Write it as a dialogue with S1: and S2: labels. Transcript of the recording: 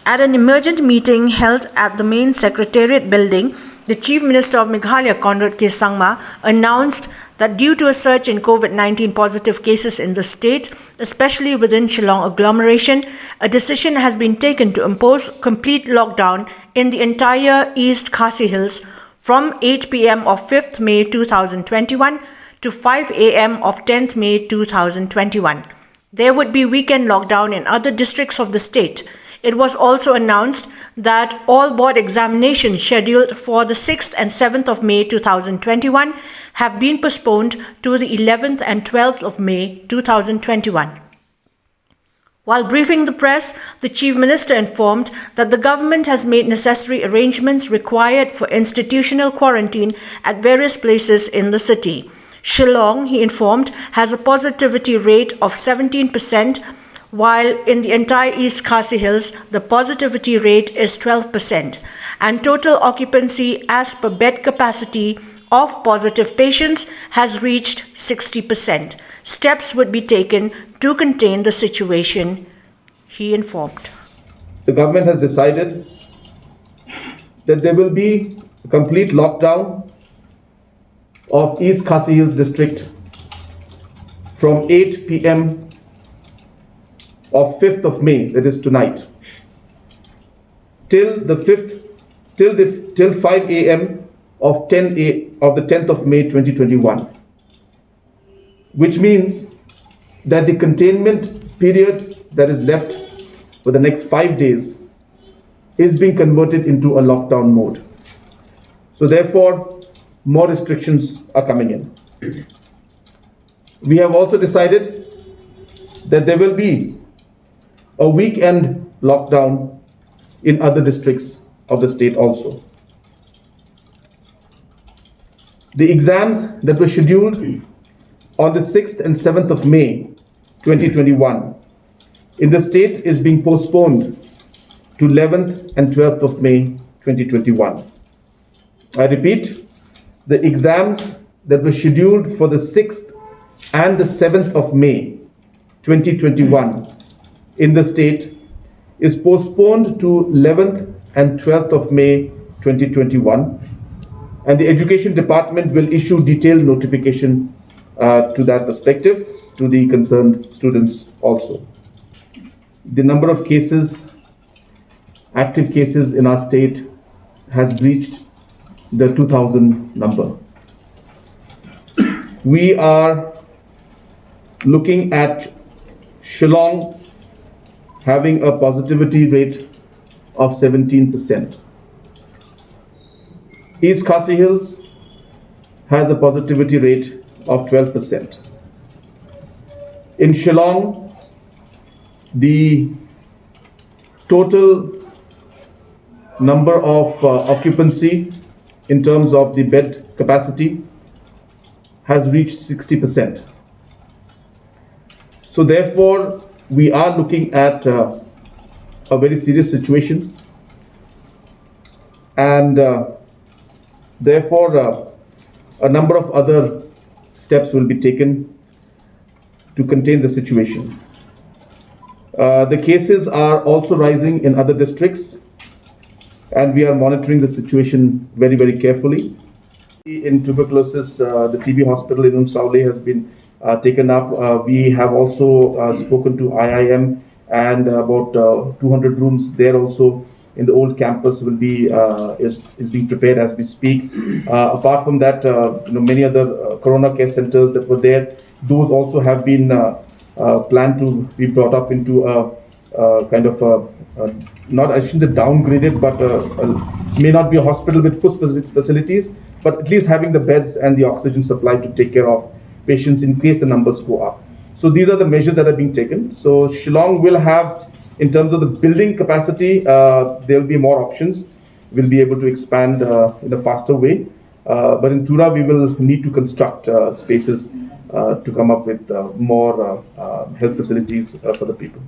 S1: At an emergent meeting held at the main Secretariat building, the Chief Minister of Meghalaya, CONRAD SANGMA, announced that due to a surge in COVID-19 positive cases in the state, especially within Shillong agglomeration, a decision has been taken to impose complete lockdown in the entire East KHASI Hills from 8 p.m. of 5th May 2021 to 5 a.m. of 10th May 2021. There would be weekend lockdown in other districts of the state. It was also announced that all board examinations scheduled for the 6th and 7th of May 2021 have been postponed to the 11th and 12th of May 2021. While briefing the press, the Chief Minister informed that the government has made necessary arrangements required for institutional quarantine at various places in the city. Shillong, he informed, has a positivity rate of 17%, while in the entire East KHASI Hills, the positivity rate is 12%, and total occupancy as per bed capacity of positive patients has reached 60%. Steps would be taken to contain the situation, he informed.
S2: The government has decided that there will be a complete lockdown of East KHASI Hills district from 8 p.m. of 5th of May, that is tonight, till 5 a.m. of the 10th of May 2021, which means that the containment period that is left for the next 5 days is being converted into a lockdown mode. So therefore, more restrictions are coming in. We have also decided that there will be a weekend lockdown in other districts of the state also. The exams that were scheduled on the 6th and 7th of May 2021 in the state is being postponed to 11th and 12th of May 2021. I repeat, the exams that were scheduled for the 6th and the 7th of May 2021 in the state is postponed to 11th and 12th of May 2021, and the Education Department will issue detailed notification to that perspective to the concerned students also. The number of cases, active cases in our state has breached the 2000 number. We are looking at Shillong having a positivity rate of 17%. East KHASI Hills has a positivity rate of 12%. In Shillong, the total number of occupancy in terms of the bed capacity has reached 60%. So therefore, we are looking at a very serious situation, and therefore a number of other steps will be taken to contain the situation. The cases are also rising in other districts, and we are monitoring the situation very, very carefully. In tuberculosis, the TB hospital in Saule has been taken up. We have also spoken to IIM, and about 200 rooms there also in the old campus will be is being prepared as we speak. Apart from that, many other corona care centers that were there, those also have been planned to be brought up into a kind of not, I shouldn't say downgraded, but may not be a hospital with full facilities, but at least having the beds and the oxygen supply to take care of patients in case the numbers go up. So these are the measures that are being taken. So Shillong will have, in terms of the building capacity, there will be more options. We'll be able to expand in a faster way. But in THER, we will need to construct spaces to come up with more health facilities for the people.